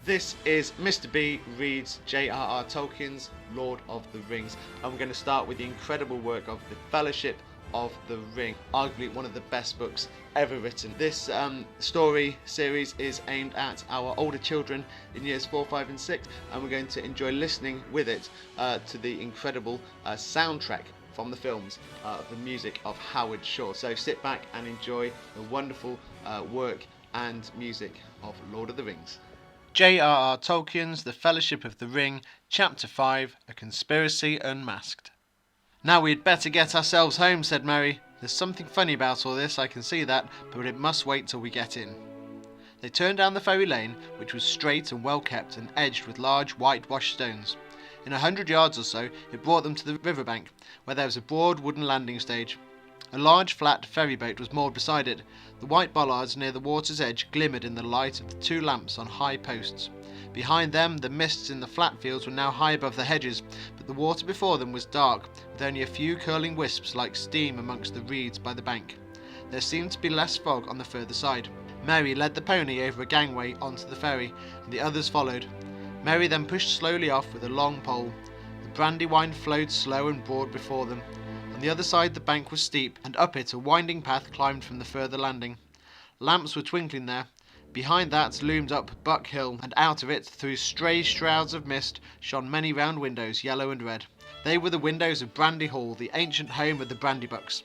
This is Mr. B reads J.R.R. Tolkien's Lord of the Rings, and we're going to start with the incredible work of The Fellowship of the Ring, arguably one of the best books ever written. This story series is aimed at our older children in years 4, 5 and 6, and we're going to enjoy listening with it to the incredible soundtrack from the films, the music of Howard Shore. So sit back and enjoy the wonderful work and music of Lord of the Rings. J.R.R. Tolkien's The Fellowship of the Ring, Chapter 5, A Conspiracy Unmasked. "Now we'd better get ourselves home," said Mary. "There's something funny about all this, I can see that, but it must wait till we get in." They turned down the ferry lane, which was straight and well kept and edged with large whitewashed stones. In 100 yards or so, it brought them to the riverbank, where there was a broad wooden landing stage. A large flat ferry boat was moored beside it. The white bollards near the water's edge glimmered in the light of the 2 lamps on high posts. Behind them, the mists in the flat fields were now high above the hedges, but the water before them was dark, with only a few curling wisps like steam amongst the reeds by the bank. There seemed to be less fog on the further side. Mary led the pony over a gangway onto the ferry, and the others followed. Mary then pushed slowly off with a long pole. The Brandywine flowed slow and broad before them. On the other side the bank was steep, and up it a winding path climbed from the further landing. Lamps were twinkling there. Behind that loomed up Buck Hill, and out of it, through stray shrouds of mist, shone many round windows, yellow and red. They were the windows of Brandy Hall, the ancient home of the Brandybucks.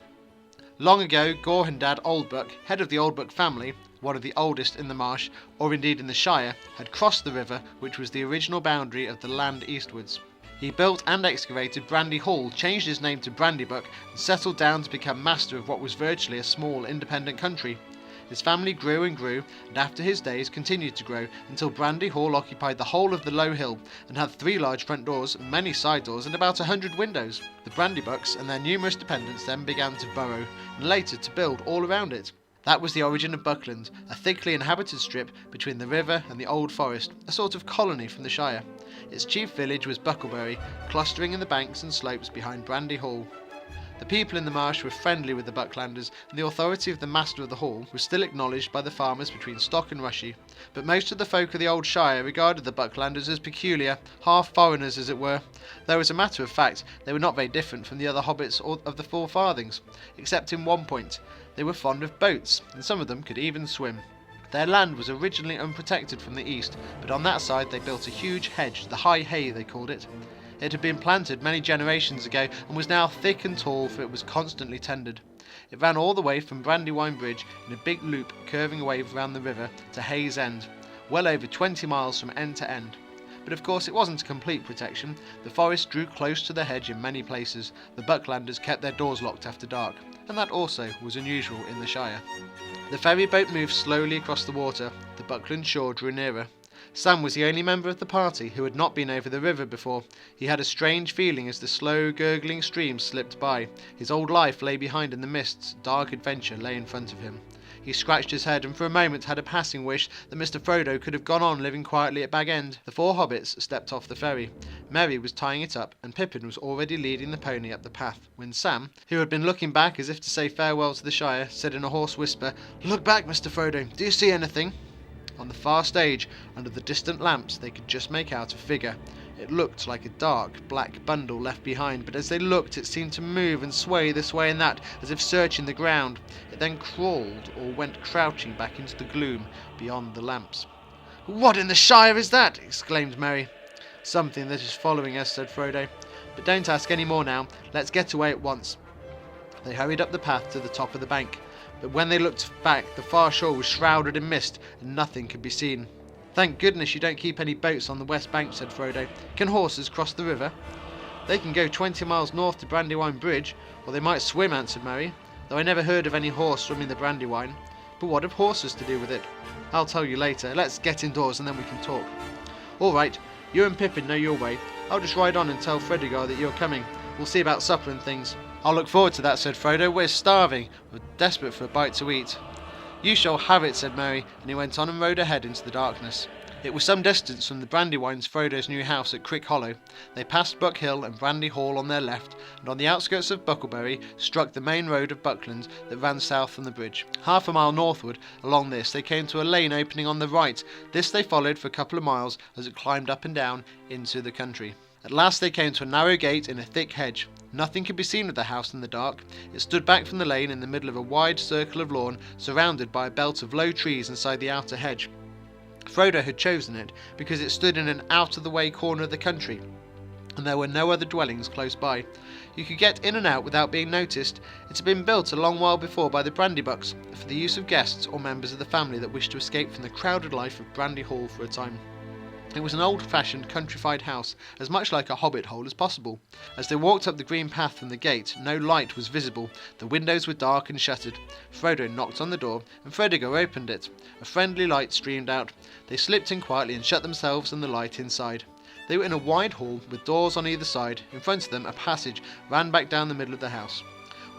Long ago, Gorhendad Oldbuck, head of the Oldbuck family, one of the oldest in the marsh, or indeed in the Shire, had crossed the river, which was the original boundary of the land eastwards. He built and excavated Brandy Hall, changed his name to Brandybuck, and settled down to become master of what was virtually a small independent country. His family grew and grew, and after his days continued to grow, until Brandy Hall occupied the whole of the low hill, and had 3 large front doors, many side doors, and about 100 windows. The Brandybucks and their numerous dependents then began to burrow, and later to build all around it. That was the origin of Buckland, a thickly inhabited strip between the river and the old forest, a sort of colony from the Shire. Its chief village was Bucklebury, clustering in the banks and slopes behind Brandy Hall. The people in the marsh were friendly with the Bucklanders, and the authority of the master of the hall was still acknowledged by the farmers between Stock and Rushy. But most of the folk of the old Shire regarded the Bucklanders as peculiar, half foreigners as it were, though as a matter of fact they were not very different from the other hobbits of the Four Farthings, except in one point: they were fond of boats, and some of them could even swim. Their land was originally unprotected from the east, but on that side they built a huge hedge, the High Hay they called it. It had been planted many generations ago, and was now thick and tall, for it was constantly tended. It ran all the way from Brandywine Bridge in a big loop curving away round the river to Hayes End, well over 20 miles from end to end. But of course it wasn't a complete protection. The forest drew close to the hedge in many places. The Bucklanders kept their doors locked after dark, and that also was unusual in the Shire. The ferry boat moved slowly across the water. The Buckland shore drew nearer. Sam was the only member of the party who had not been over the river before. He had a strange feeling as the slow, gurgling stream slipped by. His old life lay behind in the mists, dark adventure lay in front of him. He scratched his head and for a moment had a passing wish that Mr. Frodo could have gone on living quietly at Bag End. The 4 hobbits stepped off the ferry. Mary was tying it up, and Pippin was already leading the pony up the path, when Sam, who had been looking back as if to say farewell to the Shire, said in a hoarse whisper, "Look back, Mr. Frodo, do you see anything?" On the far stage, under the distant lamps, they could just make out a figure. It looked like a dark, black bundle left behind, but as they looked it seemed to move and sway this way and that, as if searching the ground. It then crawled or went crouching back into the gloom beyond the lamps. "What in the Shire is that?" exclaimed Mary. "Something that is following us," said Frodo. "But don't ask any more now. Let's get away at once." They hurried up the path to the top of the bank. But when they looked back, the far shore was shrouded in mist, and nothing could be seen. "Thank goodness you don't keep any boats on the west bank," said Frodo. "Can horses cross the river?" "They can go 20 miles north to Brandywine Bridge, or they might swim," answered Mary, "though I never heard of any horse swimming the Brandywine. But what have horses to do with it?" "I'll tell you later. Let's get indoors and then we can talk." "All right, you and Pippin know your way. I'll just ride on and tell Fredegar that you're coming. We'll see about supper and things." "I'll look forward to that," said Frodo. "We're starving. We're desperate for a bite to eat." "You shall have it," said Mary, and he went on and rode ahead into the darkness. It was some distance from the Brandywine's Frodo's new house at Crick Hollow. They passed Buck Hill and Brandy Hall on their left, and on the outskirts of Bucklebury struck the main road of Buckland that ran south from the bridge. Half a mile northward along this they came to a lane opening on the right. This they followed for a couple of miles as it climbed up and down into the country. At last they came to a narrow gate in a thick hedge. Nothing could be seen of the house in the dark. It stood back from the lane in the middle of a wide circle of lawn, surrounded by a belt of low trees inside the outer hedge. Frodo had chosen it because it stood in an out-of-the-way corner of the country, and there were no other dwellings close by. You could get in and out without being noticed. It had been built a long while before by the Brandybucks for the use of guests or members of the family that wished to escape from the crowded life of Brandy Hall for a time. It was an old-fashioned countrified house, as much like a hobbit hole as possible. As they walked up the green path from the gate, no light was visible. The windows were dark and shuttered. Frodo knocked on the door, and Frodigo opened it. A friendly light streamed out. They slipped in quietly and shut themselves and the light inside. They were in a wide hall with doors on either side. In front of them, a passage ran back down the middle of the house.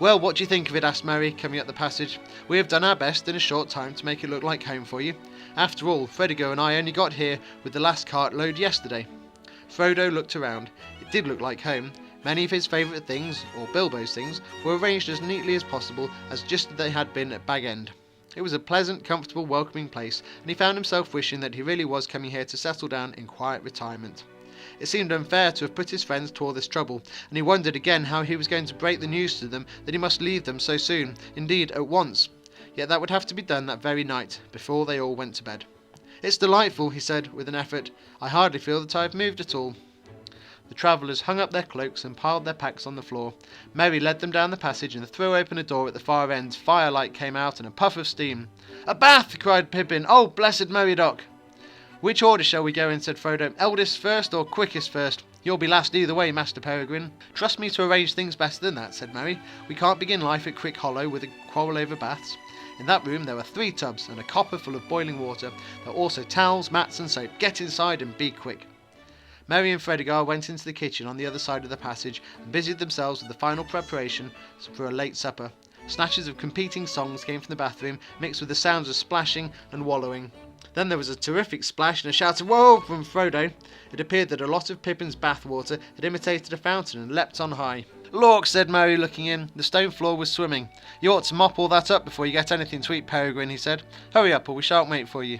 "Well, what do you think of it?" asked Merry, coming up the passage. "We have done our best in a short time to make it look like home for you. After all, Frodigo and I only got here with the last cart load yesterday." Frodo looked around. It did look like home. Many of his favourite things, or Bilbo's things, were arranged as neatly as possible, as just as they had been at Bag End. It was a pleasant, comfortable, welcoming place, and he found himself wishing that he really was coming here to settle down in quiet retirement. It seemed unfair to have put his friends to all this trouble, and he wondered again how he was going to break the news to them that he must leave them so soon, indeed at once. Yet that would have to be done that very night, before they all went to bed. "It's delightful," he said with an effort. "I hardly feel that I have moved at all." The travellers hung up their cloaks and piled their packs on the floor. Merry led them down the passage and threw open a door at the far end. Firelight came out and a puff of steam. "A bath!" cried Pippin. "Oh, blessed Meriadoc!" "Which order shall we go in?" said Frodo. "Eldest first or quickest first? You'll be last either way, Master Peregrine." "Trust me to arrange things better than that," said Merry. "We can't begin life at Crick Hollow with a quarrel over baths." In that room there were 3 tubs and a copper full of boiling water. There were also towels, mats and soap. Get inside and be quick. Merry and Fredigar went into the kitchen on the other side of the passage and busied themselves with the final preparation for a late supper. Snatches of competing songs came from the bathroom, mixed with the sounds of splashing and wallowing. Then there was a terrific splash and a shout of "Whoa!" from Frodo. It appeared that a lot of Pippin's bath water had imitated a fountain and leapt on high. "Look," said Merry, looking in. The stone floor was swimming. "You ought to mop all that up before you get anything to eat, Peregrine," he said. "Hurry up or we shan't wait for you."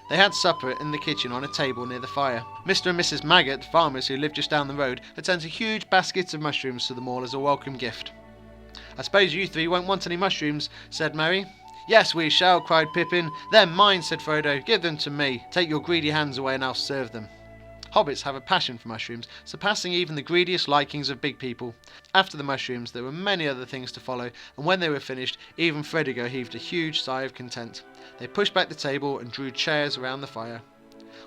They had supper in the kitchen on a table near the fire. Mr. and Mrs. Maggot, farmers who lived just down the road, had sent a huge basket of mushrooms to them all as a welcome gift. "I suppose you 3 won't want any mushrooms," said Merry. "Yes, we shall," cried Pippin. "They're mine," said Frodo. "Give them to me. Take your greedy hands away and I'll serve them." Hobbits have a passion for mushrooms, surpassing even the greediest likings of big people. After the mushrooms there were many other things to follow, and when they were finished, even Fredigo heaved a huge sigh of content. They pushed back the table and drew chairs around the fire.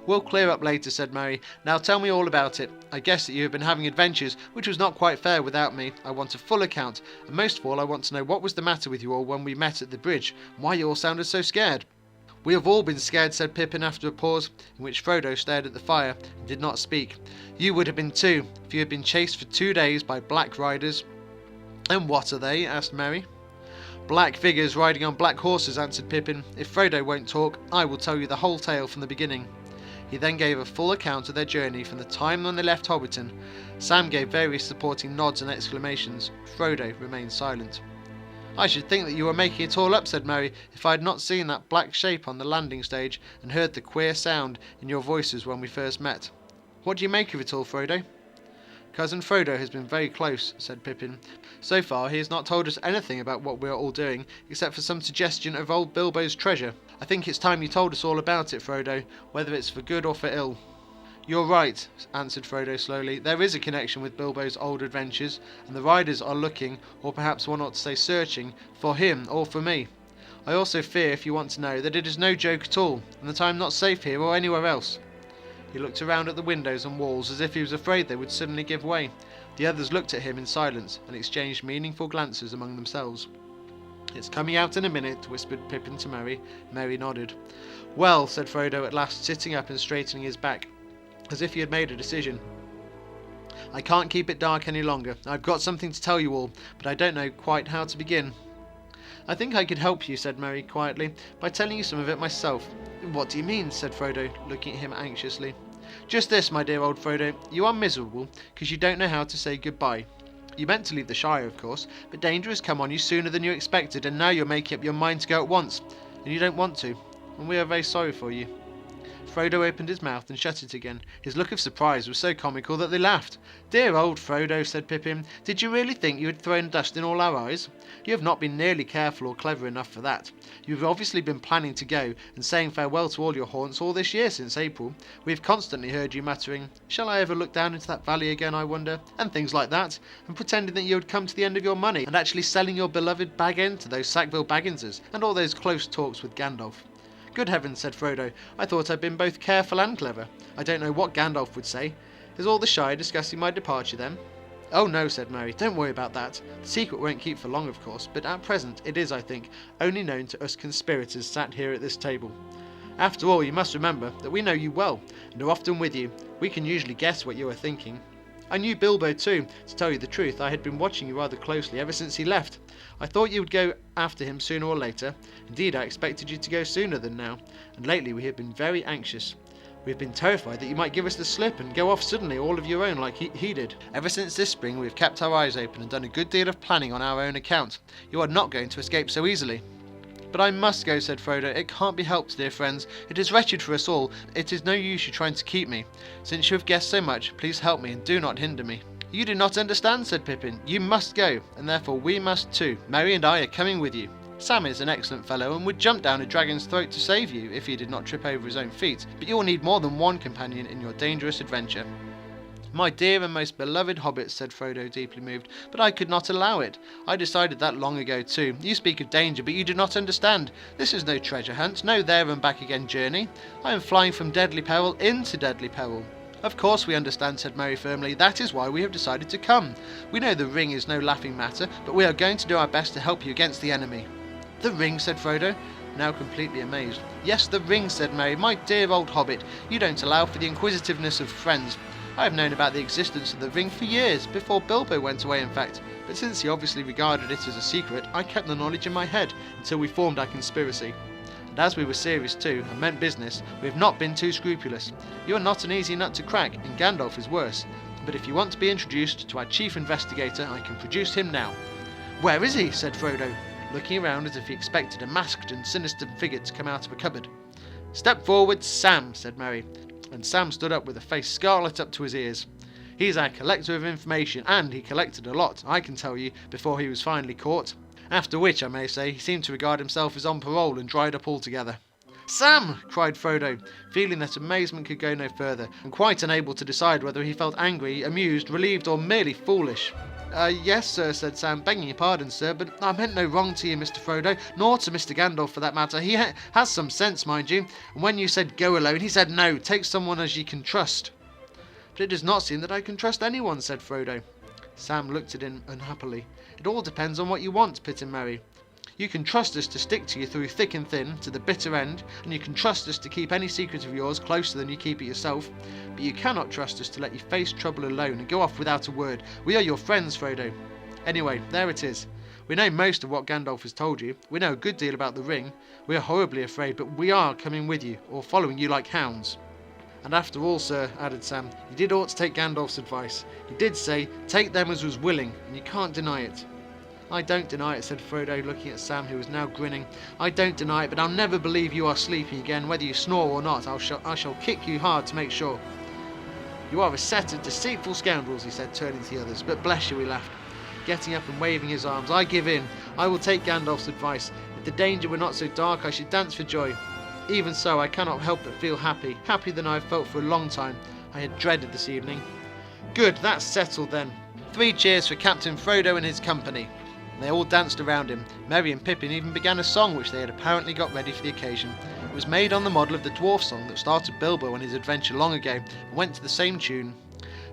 "We'll clear up later," said Merry. "Now tell me all about it. I guess that you have been having adventures, which was not quite fair without me. I want a full account, and most of all I want to know what was the matter with you all when we met at the bridge, and why you all sounded so scared." "We have all been scared," said Pippin after a pause, in which Frodo stared at the fire and did not speak. "You would have been too, if you had been chased for 2 days by black riders." "And what are they?" asked Merry. "Black figures riding on black horses," answered Pippin. "If Frodo won't talk, I will tell you the whole tale from the beginning." He then gave a full account of their journey from the time when they left Hobbiton. Sam gave various supporting nods and exclamations. Frodo remained silent. "I should think that you were making it all up," said Merry, "if I had not seen that black shape on the landing stage and heard the queer sound in your voices when we first met. What do you make of it all, Frodo?" "Cousin Frodo has been very close," said Pippin. "So far he has not told us anything about what we are all doing, except for some suggestion of old Bilbo's treasure. I think it's time you told us all about it, Frodo, whether it's for good or for ill." "You're right," answered Frodo slowly. "There is a connection with Bilbo's old adventures, and the riders are looking, or perhaps one ought to say searching, for him or for me. I also fear, if you want to know, that it is no joke at all, and that I am not safe here or anywhere else." He looked around at the windows and walls as if he was afraid they would suddenly give way. The others looked at him in silence and exchanged meaningful glances among themselves. "It's coming out in a minute," whispered Pippin to Merry. Merry nodded. "Well," said Frodo at last, sitting up and straightening his back, as if he had made a decision. "I can't keep it dark any longer. I've got something to tell you all, but I don't know quite how to begin." "I think I could help you," said Merry quietly, "by telling you some of it myself." "What do you mean?" said Frodo, looking at him anxiously. "Just this, my dear old Frodo. You are miserable because you don't know how to say goodbye. You meant to leave the Shire, of course, but danger has come on you sooner than you expected, and now you're making up your mind to go at once, and you don't want to, and we are very sorry for you." Frodo opened his mouth and shut it again. His look of surprise was so comical that they laughed. "Dear old Frodo," said Pippin, "did you really think you had thrown dust in all our eyes? You have not been nearly careful or clever enough for that. You have obviously been planning to go and saying farewell to all your haunts all this year since April. We have constantly heard you muttering, 'Shall I ever look down into that valley again, I wonder?' and things like that, and pretending that you had come to the end of your money, and actually selling your beloved Bag End to those Sackville Bagginses, and all those close talks with Gandalf." "Good heavens," said Frodo, "I thought I'd been both careful and clever. I don't know what Gandalf would say. Is all the Shire discussing my departure then?" "Oh no," said Merry, "don't worry about that. The secret won't keep for long, of course, but at present it is, I think, only known to us conspirators sat here at this table. After all, you must remember that we know you well, and are often with you. We can usually guess what you are thinking. I knew Bilbo too. To tell you the truth, I had been watching you rather closely ever since he left. I thought you would go after him sooner or later. Indeed, I expected you to go sooner than now, and lately we have been very anxious. We have been terrified that you might give us the slip and go off suddenly all of your own like he did. Ever since this spring we have kept our eyes open and done a good deal of planning on our own account. You are not going to escape so easily." "But I must go," said Frodo. "It can't be helped, dear friends. It is wretched for us all. It is no use you trying to keep me. Since you have guessed so much, please help me and do not hinder me." "You do not understand," said Pippin. "You must go, and therefore we must too. Merry and I are coming with you. Sam is an excellent fellow and would jump down a dragon's throat to save you if he did not trip over his own feet, but you will need more than one companion in your dangerous adventure." "My dear and most beloved hobbits," said Frodo, deeply moved, "but I could not allow it. I decided that long ago too. You speak of danger, but you do not understand. This is no treasure hunt, no there and back again journey. I am flying from deadly peril into deadly peril." "Of course we understand," said Merry firmly. "That is why we have decided to come. We know the ring is no laughing matter, but we are going to do our best to help you against the enemy." "The ring?" said Frodo, now completely amazed. "Yes, the ring," said Merry. "My dear old hobbit, you don't allow for the inquisitiveness of friends. I have known about the existence of the ring for years, before Bilbo went away in fact, but since he obviously regarded it as a secret, I kept the knowledge in my head until we formed our conspiracy. And as we were serious too, and meant business, we have not been too scrupulous. You are not an easy nut to crack, and Gandalf is worse. But if you want to be introduced to our chief investigator, I can produce him now." "Where is he?" said Frodo, looking around as if he expected a masked and sinister figure to come out of a cupboard. "Step forward, Sam," said Merry, and Sam stood up with a face scarlet up to his ears. "He's our collector of information, and he collected a lot, I can tell you, before he was finally caught. After which, I may say, he seemed to regard himself as on parole and dried up altogether." "Sam!" cried Frodo, feeling that amazement could go no further, and quite unable to decide whether he felt angry, amused, relieved, or merely foolish. "Yes, sir," said Sam, "begging your pardon, sir, but I meant no wrong to you, Mr. Frodo, nor to Mr. Gandalf for that matter. He has some sense, mind you, and when you said go alone, he said no, take someone as ye can trust." "But it does not seem that I can trust anyone," said Frodo. Sam looked at him unhappily. "It all depends on what you want," put in Merry. "You can trust us to stick to you through thick and thin, to the bitter end, and you can trust us to keep any secret of yours closer than you keep it yourself, but you cannot trust us to let you face trouble alone and go off without a word. We are your friends, Frodo. Anyway, there it is. We know most of what Gandalf has told you. We know a good deal about the ring. We are horribly afraid, but we are coming with you, or following you like hounds." "And after all, sir," added Sam, "you did ought to take Gandalf's advice. He did say, 'Take them as was willing,' and you can't deny it." "I don't deny it," said Frodo, looking at Sam, who was now grinning. "I don't deny it, but I'll never believe you are sleeping again, whether you snore or not. I shall kick you hard to make sure." "You are a set of deceitful scoundrels," he said, turning to the others. "But bless you," he laughed, getting up and waving his arms. "I give in. I will take Gandalf's advice. If the danger were not so dark, I should dance for joy. Even so, I cannot help but feel happy, happier than I have felt for a long time. I had dreaded this evening." "Good, that's settled then. 3 cheers for Captain Frodo and his company." And they all danced around him. Merry and Pippin even began a song which they had apparently got ready for the occasion. It was made on the model of the dwarf song that started Bilbo on his adventure long ago, and went to the same tune.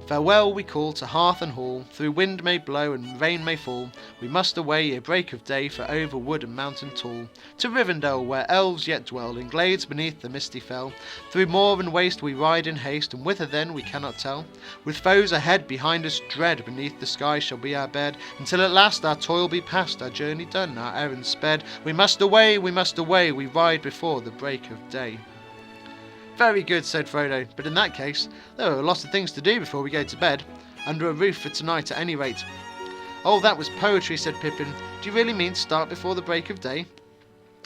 Farewell we call to hearth and hall, through wind may blow and rain may fall, we must away ere break of day, for over wood and mountain tall, to Rivendell, where elves yet dwell, in glades beneath the misty fell, through moor and waste we ride in haste, and whither then we cannot tell, with foes ahead, behind us dread, beneath the sky shall be our bed, until at last our toil be past, our journey done, our errand sped, we must away, we ride before the break of day. Very good, said Frodo, but in that case, there are a lot of things to do before we go to bed. Under a roof for tonight at any rate. Oh, that was poetry, said Pippin. Do you really mean to start before the break of day?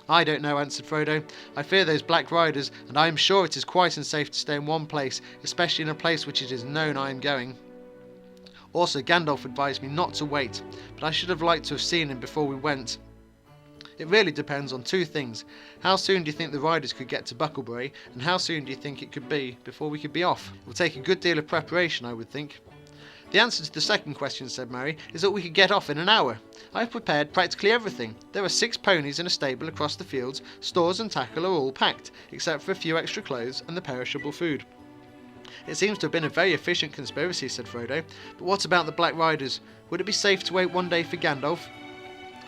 I don't know, answered Frodo. I fear those Black Riders, and I am sure it is quite unsafe to stay in one place, especially in a place which it is known I am going. Also, Gandalf advised me not to wait, but I should have liked to have seen him before we went. It really depends on two things. How soon do you think the riders could get to Bucklebury, and how soon do you think it could be before we could be off? It will take a good deal of preparation, I would think. The answer to the second question, said Merry, is that we could get off in an hour. I have prepared practically everything. There are 6 ponies in a stable across the fields, stores and tackle are all packed, except for a few extra clothes and the perishable food. It seems to have been a very efficient conspiracy, said Frodo, but what about the Black Riders? Would it be safe to wait one day for Gandalf?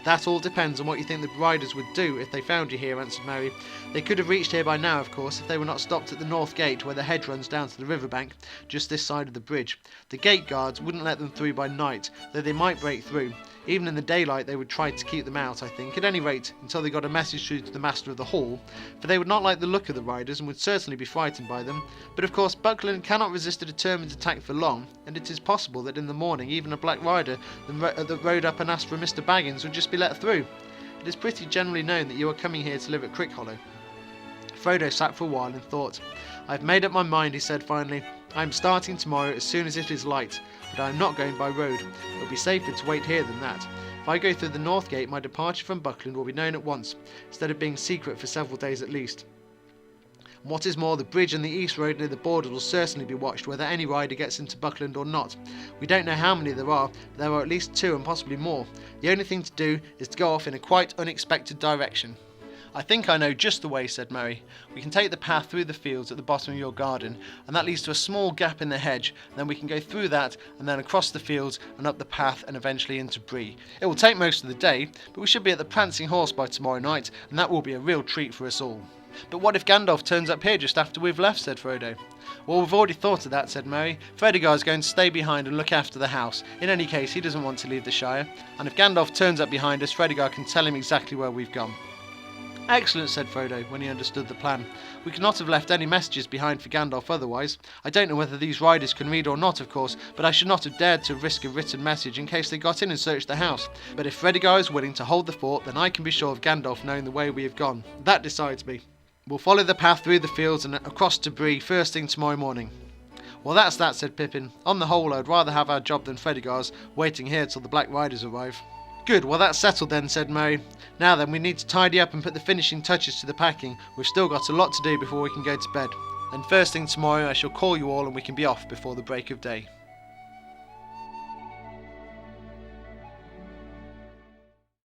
That all depends on what you think the riders would do if they found you here, answered Merry. They could have reached here by now, of course, if they were not stopped at the north gate where the hedge runs down to the riverbank, just this side of the bridge. The gate guards wouldn't let them through by night, though they might break through. Even in the daylight they would try to keep them out, I think, at any rate, until they got a message through to the master of the hall, for they would not like the look of the riders and would certainly be frightened by them. But of course Buckland cannot resist a determined attack for long, and it is possible that in the morning even a Black Rider that rode up and asked for Mr. Baggins would just be let through. It is pretty generally known that you are coming here to live at Crickhollow. Frodo sat for a while and thought. I have made up my mind, he said finally. I am starting tomorrow as soon as it is light, but I am not going by road. It will be safer to wait here than that. If I go through the north gate, my departure from Buckland will be known at once, instead of being secret for several days at least. And what is more, the bridge and the east road near the border will certainly be watched, whether any rider gets into Buckland or not. We don't know how many there are, but there are at least 2 and possibly more. The only thing to do is to go off in a quite unexpected direction. I think I know just the way, said Merry. We can take the path through the fields at the bottom of your garden, and that leads to a small gap in the hedge, and then we can go through that, and then across the fields, and up the path, and eventually into Bree. It will take most of the day, but we should be at the Prancing Horse by tomorrow night, and that will be a real treat for us all. But what if Gandalf turns up here just after we've left, said Frodo. Well, we've already thought of that, said Merry. Fredegar is going to stay behind and look after the house. In any case, he doesn't want to leave the Shire, and if Gandalf turns up behind us, Fredegar can tell him exactly where we've gone. Excellent, said Frodo, when he understood the plan. We could not have left any messages behind for Gandalf otherwise. I don't know whether these riders can read or not, of course, but I should not have dared to risk a written message in case they got in and searched the house. But if Fredegar is willing to hold the fort, then I can be sure of Gandalf knowing the way we have gone. That decides me. We'll follow the path through the fields and across to Bree first thing tomorrow morning. Well, that's that, said Pippin. On the whole, I'd rather have our job than Fredegar's, waiting here till the Black Riders arrive. Good, well that's settled then, said Merry. Now then, we need to tidy up and put the finishing touches to the packing. We've still got a lot to do before we can go to bed. And first thing tomorrow I shall call you all and we can be off before the break of day.